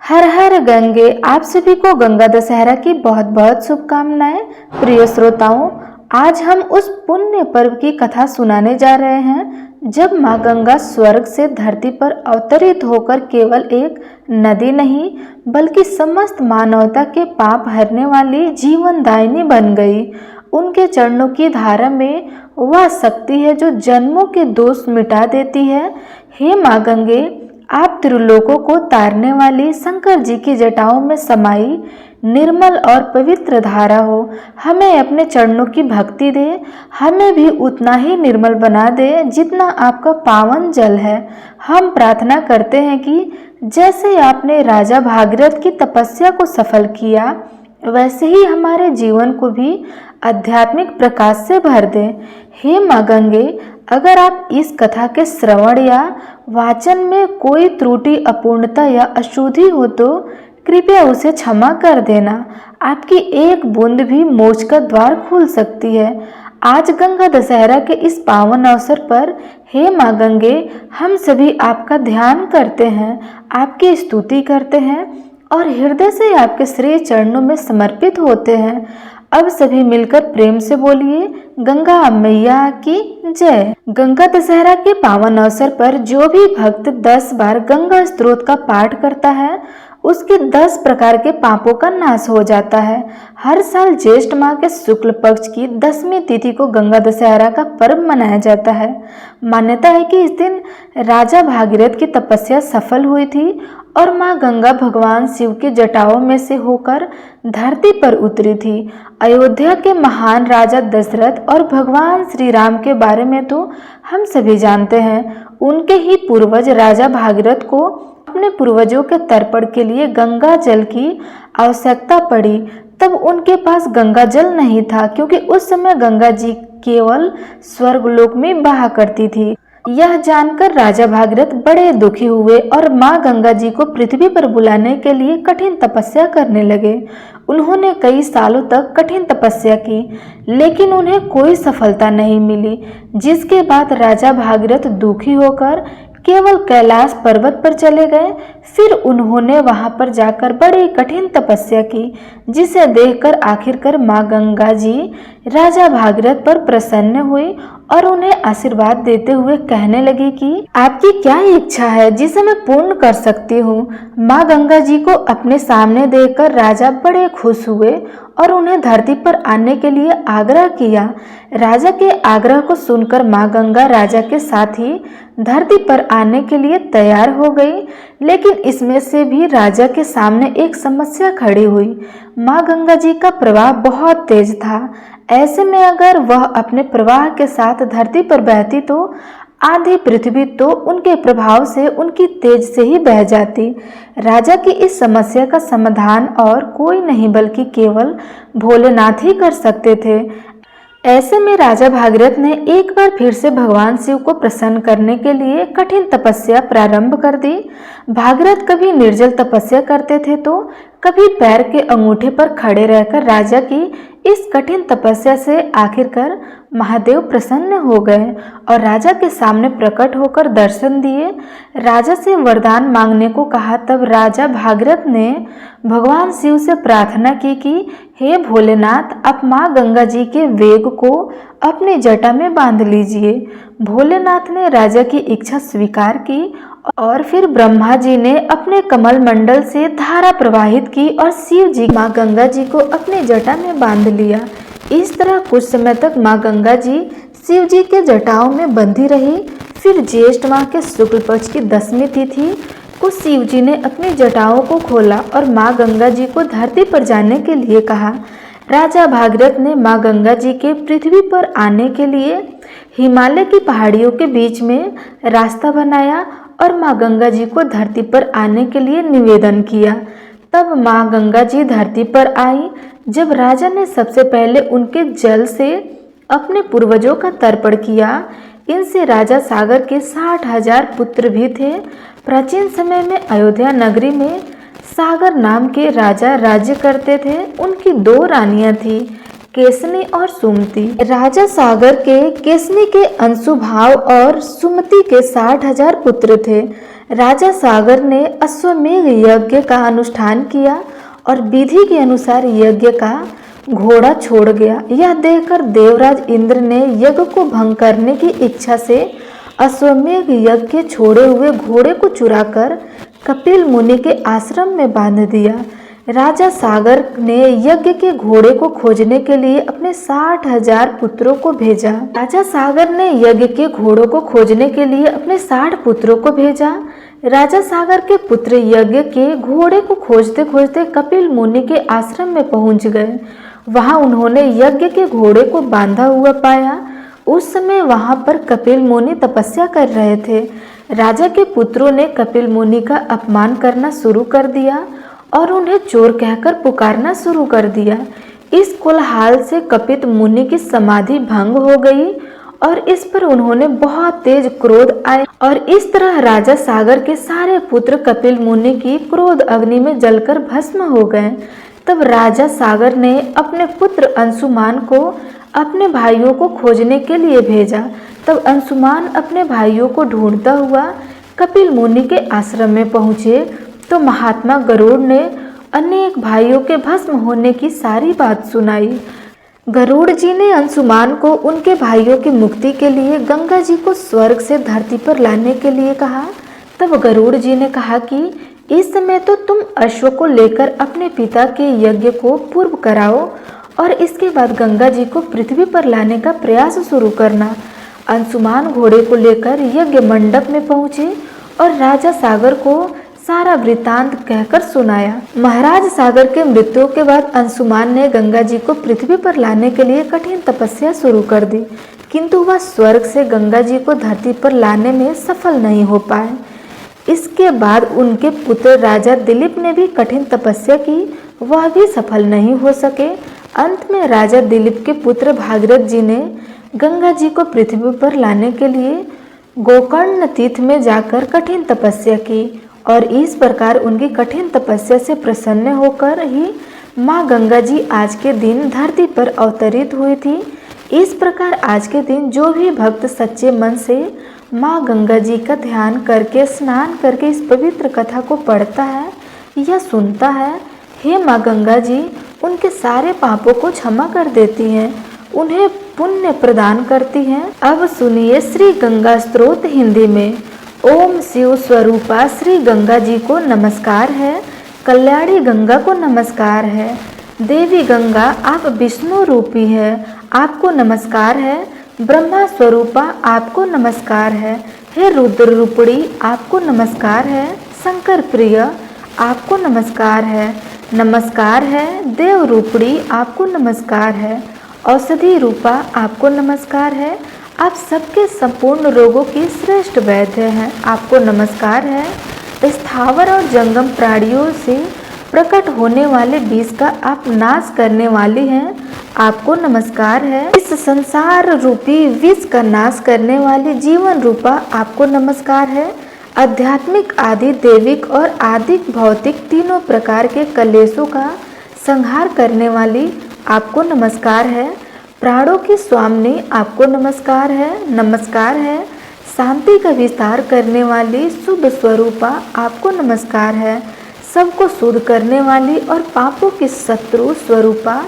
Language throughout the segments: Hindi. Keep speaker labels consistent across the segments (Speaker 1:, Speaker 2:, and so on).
Speaker 1: हर हर गंगे। आप सभी को गंगा दशहरा की बहुत बहुत शुभकामनाएं। प्रिय श्रोताओं, आज हम उस पुण्य पर्व की कथा सुनाने जा रहे हैं जब माँ गंगा स्वर्ग से धरती पर अवतरित होकर केवल एक नदी नहीं बल्कि समस्त मानवता के पाप हरने वाली जीवनदायिनी बन गई। उनके चरणों की धारा में वह शक्ति है जो जन्मों के दोष मिटा देती है। हे माँ गंगे, आप त्रिलोकों को तारने वाली शंकर जी की जटाओं में समाई निर्मल और पवित्र धारा हो। हमें अपने चरणों की भक्ति दे, हमें भी उतना ही निर्मल बना दे जितना आपका पावन जल है। हम प्रार्थना करते हैं कि जैसे आपने राजा भागीरथ की तपस्या को सफल किया, वैसे ही हमारे जीवन को भी आध्यात्मिक प्रकाश से भर दें। हे माँ गंगे, अगर आप इस कथा के श्रवण या वाचन में कोई त्रुटि, अपूर्णता या अशुद्धि हो तो कृपया उसे क्षमा कर देना। आपकी एक बूंद भी मोक्ष का द्वार खोल सकती है। आज गंगा दशहरा के इस पावन अवसर पर हे माँ गंगे, हम सभी आपका ध्यान करते हैं, आपकी स्तुति करते हैं और हृदय से आपके श्री चरणों में समर्पित होते हैं। अब सभी मिलकर प्रेम से बोलिए, गंगा मैया की जय। गंगा दशहरा के पावन अवसर पर जो भी भक्त 10 बार गंगा स्तोत्र का पाठ करता है उसके 10 प्रकार के पापों का नाश हो जाता है। हर साल ज्येष्ठ माह के शुक्ल पक्ष की 10वीं तिथि को गंगा दशहरा का पर्व मनाया जाता है। मान्यता है कि इस दिन राजा भागीरथ की तपस्या सफल हुई थी और माँ गंगा भगवान शिव के जटाओं में से होकर धरती पर उतरी थी। अयोध्या के महान राजा दशरथ और भगवान श्री राम के बारे में तो हम सभी जानते हैं। उनके ही पूर्वज राजा भागीरथ को अपने पूर्वजों के तर्पण के लिए गंगा जल की आवश्यकता पड़ी। तब उनके पास गंगा जल नहीं था क्योंकि उस समय गंगा जी केवल स्वर्गलोक में बहा करती थी। यह जानकर राजा भागीरथ बड़े दुखी हुए और माँ गंगा जी को पृथ्वी पर बुलाने के लिए कठिन तपस्या करने लगे। उन्होंने कई सालों तक कठिन तपस्या की लेकिन उन्हें कोई सफलता नहीं मिली, जिसके बाद राजा भागीरथ दुखी होकर केवल कैलाश पर्वत पर चले गए। फिर उन्होंने वहां पर जाकर बड़ी कठिन तपस्या की, जिसे देखकर आखिरकार माँ गंगा जी राजा भागीरथ पर प्रसन्न हुई और उन्हें आशीर्वाद देते हुए कहने लगी कि आपकी क्या इच्छा है जिसे मैं पूर्ण कर सकती हूँ। माँ गंगा जी को अपने सामने देखकर राजा बड़े खुश हुए और उन्हें धरती पर आने के लिए आग्रह किया। राजा के आग्रह को सुनकर माँ गंगा राजा के साथ ही धरती पर आने के लिए तैयार हो गई, लेकिन इसमें से भी राजा के सामने एक समस्या खड़ी हुई। माँ गंगा जी का प्रवाह बहुत तेज था। ऐसे में अगर वह अपने प्रवाह के साथ धरती पर बहती तो आधी पृथ्वी तो उनके प्रभाव से, उनकी तेज से ही बह जाती। राजा की इस समस्या का समाधान और कोई नहीं बल्कि केवल भोलेनाथ ही कर सकते थे। ऐसे में राजा भागीरथ ने एक बार फिर से भगवान शिव को प्रसन्न करने के लिए कठिन तपस्या प्रारंभ कर दी। भागीरथ कभी निर्जल तपस्या करते थे तो कभी पैर के अंगूठे पर खड़े रहकर राजा की इस कठिन तपस्या से आखिरकार महादेव प्रसन्न हो गए और राजा के सामने प्रकट होकर दर्शन दिए, राजा से वरदान मांगने को कहा। तब राजा भागीरथ ने भगवान शिव से प्रार्थना की कि हे भोलेनाथ, आप माँ गंगा जी के वेग को अपनी जटा में बांध लीजिए। भोलेनाथ ने राजा की इच्छा स्वीकार की और फिर ब्रह्मा जी ने अपने कमल मंडल से धारा प्रवाहित की और शिव जी माँ गंगा जी को अपनी जटा में बांध लिया। इस तरह कुछ समय तक माँ गंगा जी शिव जी के जटाओं में बंधी रही। फिर ज्येष्ठ माह के शुक्ल पक्ष की 10वीं तिथि को शिव जी ने अपनी जटाओं को खोला और माँ गंगा जी को धरती पर जाने के लिए कहा। राजा भागीरथ ने माँ गंगा जी के पृथ्वी पर आने के लिए हिमालय की पहाड़ियों के बीच में रास्ता बनाया और माँ गंगा जी को धरती पर आने के लिए निवेदन किया। तब माँ गंगा जी धरती पर आई। जब राजा ने सबसे पहले उनके जल से अपने पूर्वजों का तर्पण किया, इनसे राजा सागर के 60,000 पुत्र भी थे। प्राचीन समय में अयोध्या नगरी में सागर नाम के राजा राज्य करते थे। उनकी 2 रानियां थी, केसनी और सुमति। राजा सागर के केसनी के अंशुभाव और सुमति के 60,000 पुत्र थे। राजा सागर ने अश्वमेध यज्ञ का अनुष्ठान किया और विधि के अनुसार यज्ञ का घोड़ा छोड़ गया। यह देखकर देवराज इंद्र ने यज्ञ को भंग करने की इच्छा से अश्वमेध यज्ञ के छोड़े हुए घोड़े को चुराकर कपिल मुनि के आश्रम में बांध दिया। राजा सागर ने यज्ञ के घोड़े को खोजने के लिए अपने 60,000 पुत्रों को भेजा। राजा सागर ने यज्ञ के घोड़ों को खोजने के लिए अपने 60 पुत्रों को भेजा। राजा सागर के पुत्र यज्ञ के घोड़े को खोजते खोजते कपिल मुनि के आश्रम में पहुंच गए। वहां उन्होंने यज्ञ के घोड़े को बांधा हुआ पाया। उस समय वहां पर कपिल मुनि तपस्या कर रहे थे। राजा के पुत्रों ने कपिल मुनि का अपमान करना शुरू कर दिया और उन्हें चोर कहकर पुकारना शुरू कर दिया। इस कोलाहल से कपिल मुनि की समाधि भंग हो गई और इस पर उन्होंने बहुत तेज क्रोध आए और इस तरह राजा सागर के सारे पुत्र कपिल मुनि की क्रोध अग्नि में जलकर भस्म हो गए। तब राजा सागर ने अपने पुत्र अंशुमान को अपने भाइयों को खोजने के लिए भेजा। तब अंशुमान अपने भाइयों को ढूंढता हुआ कपिल मुनि के आश्रम में पहुँचे तो महात्मा गरुड़ ने अनेक भाइयों के भस्म होने की सारी बात सुनाई। गरुड़ जी ने अंशुमान को उनके भाइयों की मुक्ति के लिए गंगा जी को स्वर्ग से धरती पर लाने के लिए कहा। तब गरुड़ जी ने कहा कि इस समय तो तुम अश्व को लेकर अपने पिता के यज्ञ को पूर्ण कराओ और इसके बाद गंगा जी को पृथ्वी पर लाने का प्रयास शुरू करना। अंशुमान घोड़े को लेकर यज्ञ मंडप में पहुंचे और राजा सागर को सारा वृतांत कहकर सुनाया। महाराज सागर के मृत्यु के बाद अंशुमान ने गंगा जी को पृथ्वी पर लाने के लिए कठिन तपस्या शुरू कर दी, किंतु वह स्वर्ग से गंगा जी को धरती पर लाने में सफल नहीं हो पाए। इसके बाद उनके पुत्र राजा दिलीप ने भी कठिन तपस्या की, वह भी सफल नहीं हो सके। अंत में राजा दिलीप के पुत्र भागीरथ जी ने गंगा जी को पृथ्वी पर लाने के लिए गोकर्ण तीर्थ में जाकर कठिन तपस्या की और इस प्रकार उनकी कठिन तपस्या से प्रसन्न होकर ही माँ गंगा जी आज के दिन धरती पर अवतरित हुई थी। इस प्रकार आज के दिन जो भी भक्त सच्चे मन से माँ गंगा जी का ध्यान करके स्नान करके इस पवित्र कथा को पढ़ता है या सुनता है, हे माँ गंगा जी उनके सारे पापों को क्षमा कर देती हैं, उन्हें पुण्य प्रदान करती हैं। अब सुनिए श्री गंगा स्तोत्र हिंदी में। ओम शिव स्वरूपा श्री गंगा जी को नमस्कार है, कल्याणी गंगा को नमस्कार है। देवी गंगा आप विष्णु रूपी है, आपको नमस्कार है। ब्रह्मा स्वरूपा आपको नमस्कार है। हे रुद्र रूपड़ी आपको नमस्कार है। शंकर प्रिय आपको नमस्कार है। नमस्कार है देव रूपड़ी आपको नमस्कार है। औषधि रूपा आपको नमस्कार है। आप सबके संपूर्ण रोगों की श्रेष्ठ वैद्य हैं, आपको नमस्कार है। स्थावर और जंगम प्राणियों से प्रकट होने वाले विष का आप नाश करने वाली हैं, आपको नमस्कार है। इस संसार रूपी विष का नाश करने वाली जीवन रूपा आपको नमस्कार है। आध्यात्मिक आदि दैविक और आदिक भौतिक तीनों प्रकार के कलेशों का संहार करने वाली आपको नमस्कार है। प्राणों की स्वामिनी आपको नमस्कार है। नमस्कार है शांति का विस्तार करने वाली शुद्ध स्वरूपा आपको नमस्कार है। सबको शुद्ध करने वाली और पापों की शत्रु स्वरूपा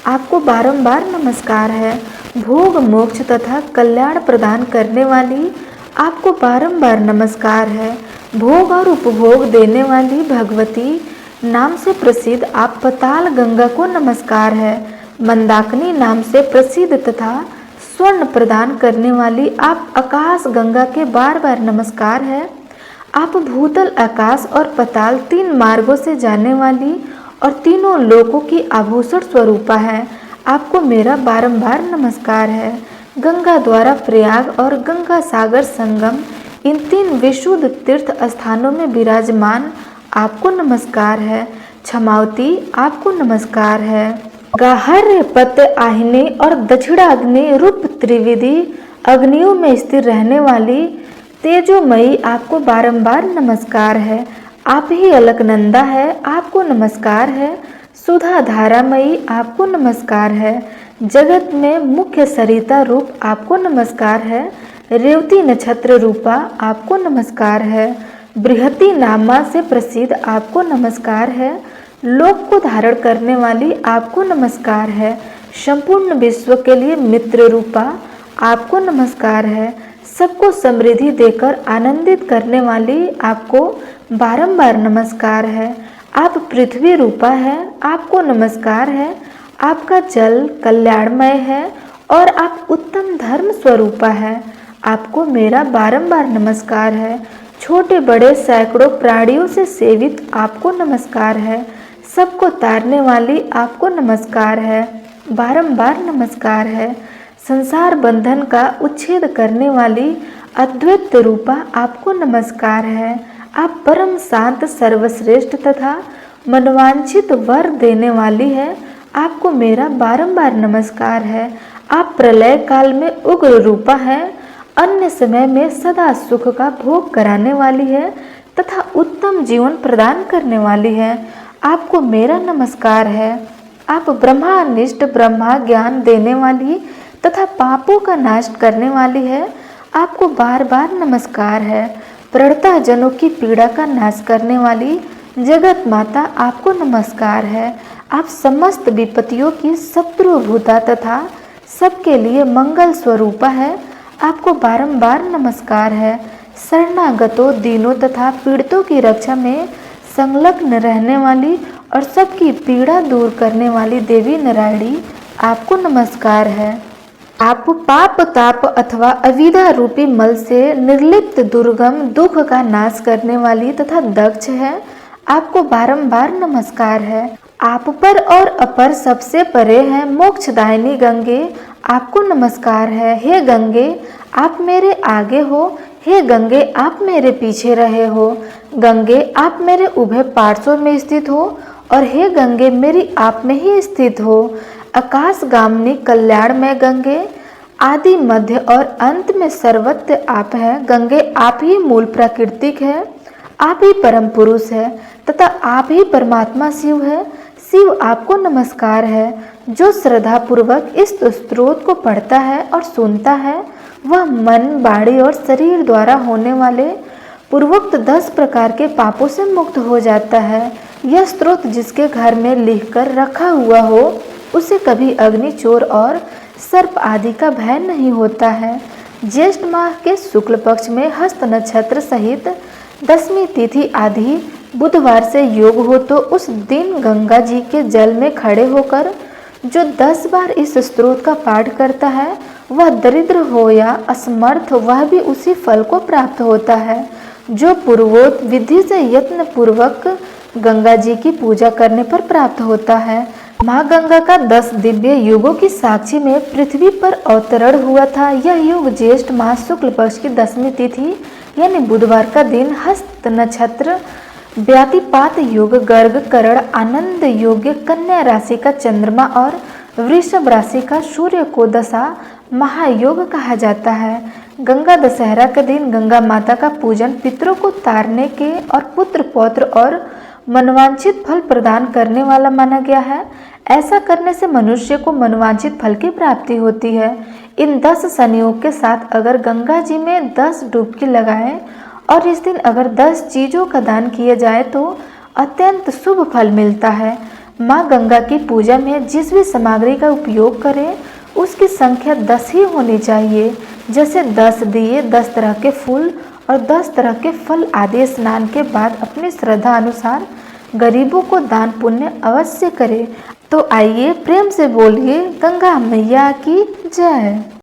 Speaker 1: आपको बारंबार नमस्कार है। भोग मोक्ष तथा कल्याण प्रदान करने वाली आपको बारंबार नमस्कार है। भोग और उपभोग देने वाली भगवती नाम से प्रसिद्ध आप पताल गंगा को नमस्कार है। मंदाकिनी नाम से प्रसिद्ध तथा स्वर्ण प्रदान करने वाली आप आकाश गंगा के बार बार नमस्कार है। आप भूतल आकाश और पताल तीन मार्गों से जाने वाली और तीनों लोकों की आभूषण स्वरूपा है, आपको मेरा बारंबार नमस्कार है। गंगा द्वारा प्रयाग और गंगा सागर संगम इन तीन विशुद्ध तीर्थ स्थानों में विराजमान आपको नमस्कार है। क्षमावती आपको नमस्कार है। गाहर्य पत्य आहिनी और दक्षिणाग्नि रूप त्रिविधि अग्नियों में स्थिर रहने वाली तेजोमयी आपको बारंबार नमस्कार है। आप ही अलकनंदा है, आपको नमस्कार है। सुधा धारामयी आपको नमस्कार है। जगत में मुख्य सरिता रूप आपको नमस्कार है। रेवती नक्षत्र रूपा आपको नमस्कार है। बृहति नामा से प्रसिद्ध आपको नमस्कार है। लोक को धारण करने वाली आपको नमस्कार है। संपूर्ण विश्व के लिए मित्र रूपा आपको नमस्कार है। सबको समृद्धि देकर आनंदित करने वाली आपको बारंबार नमस्कार है। आप पृथ्वी रूपा है, आपको नमस्कार है। आपका जल कल्याणमय है और आप उत्तम धर्म स्वरूपा है। आपको मेरा बारंबार नमस्कार है। छोटे बड़े सैकड़ों प्राणियों से सेवित आपको नमस्कार है। सबको तारने वाली आपको नमस्कार है, बारंबार नमस्कार है। संसार बंधन का उच्छेद करने वाली अद्वैत रूपा आपको नमस्कार है। आप परम शांत सर्वश्रेष्ठ तथा मनवांछित वर देने वाली है। आपको मेरा बारंबार नमस्कार है। आप प्रलय काल में उग्र रूपा है, अन्य समय में सदा सुख का भोग कराने वाली है तथा उत्तम जीवन प्रदान करने वाली है। आपको मेरा नमस्कार है। आप ब्रह्मानिष्ट ब्रह्मा ज्ञान देने वाली तथा पापों का नाश करने वाली है। आपको बार बार नमस्कार है। प्रणता जनों की पीड़ा का नाश करने वाली जगत माता आपको नमस्कार है। आप समस्त विपत्तियों की शत्रुभूता तथा सबके लिए मंगल स्वरूपा है। आपको बारंबार नमस्कार है। शरणागतों दीनों तथा पीड़ितों की रक्षा में संलग्न रहने वाली और सबकी पीड़ा दूर करने वाली देवी नारायणी आपको नमस्कार है। आप पाप ताप अथवा अविद्या रूपी मल से निर्लिप्त दुर्गम दुख का नाश करने वाली तथा दक्ष है। आपको बारंबार नमस्कार है। आप पर और अपर सबसे परे है मोक्षदायिनी गंगे आपको नमस्कार है। हे गंगे आप मेरे आगे हो, हे गंगे आप मेरे पीछे रहे हो। गंगे आप मेरे उभय पार्श्व में स्थित हो और हे गंगे मेरी आप में ही स्थित हो। आकाशगामिनी कल्याणमय गंगे आदि मध्य और अंत में सर्वत्र आप है। गंगे आप ही मूल प्राकृतिक है, आप ही परम पुरुष है तथा आप ही परमात्मा शिव है। शिव आपको नमस्कार है। जो श्रद्धा पूर्वक इस स्तोत्र को पढ़ता है और सुनता है वह मन वाणी और शरीर द्वारा होने वाले पूर्वोक्त 10 प्रकार के पापों से मुक्त हो जाता है। यह स्तोत्र जिसके घर में लिखकर रखा हुआ हो उसे कभी अग्नि चोर और सर्प आदि का भय नहीं होता है। ज्येष्ठ माह के शुक्ल पक्ष में हस्त नक्षत्र सहित 10वीं तिथि आदि बुधवार से योग हो तो उस दिन गंगा जी के जल में खड़े होकर जो 10 बार इस स्तोत्र का पाठ करता है वह दरिद्र हो या असमर्थ वह भी उसी फल को प्राप्त होता है जो पूर्वोक्त विधि से यत्न पूर्वक गंगा जी की पूजा करने पर प्राप्त होता है। माँ गंगा का 10 दिव्य युगों की साक्षी में पृथ्वी पर अवतरण हुआ था। यह युग ज्येष्ठ माह शुक्ल पक्ष की 10वीं तिथि यानी बुधवार का दिन, हस्त नक्षत्र, व्यातिपात युग, गर्ग करण, आनंद योग्य, कन्या राशि का चंद्रमा और वृषभ राशि का सूर्य को दशा महायोग कहा जाता है। गंगा दशहरा के दिन गंगा माता का पूजन पितरों को तारने के और पुत्र पौत्र और मनवांछित फल प्रदान करने वाला माना गया है। ऐसा करने से मनुष्य को मनवांछित फल की प्राप्ति होती है। इन 10 संयोग के साथ अगर गंगा जी में 10 डुबकी लगाएं और इस दिन अगर 10 चीजों का दान किया जाए तो अत्यंत शुभ फल मिलता है। माँ गंगा की पूजा में जिस भी सामग्री का उपयोग करें उसकी संख्या 10 ही होनी चाहिए। जैसे 10 दिए, 10 तरह के फूल और 10 तरह के फल आदि स्नान के बाद अपनी श्रद्धा अनुसार गरीबों को दान पुण्य अवश्य करें। तो आइए प्रेम से बोलिए गंगा मैया की जय।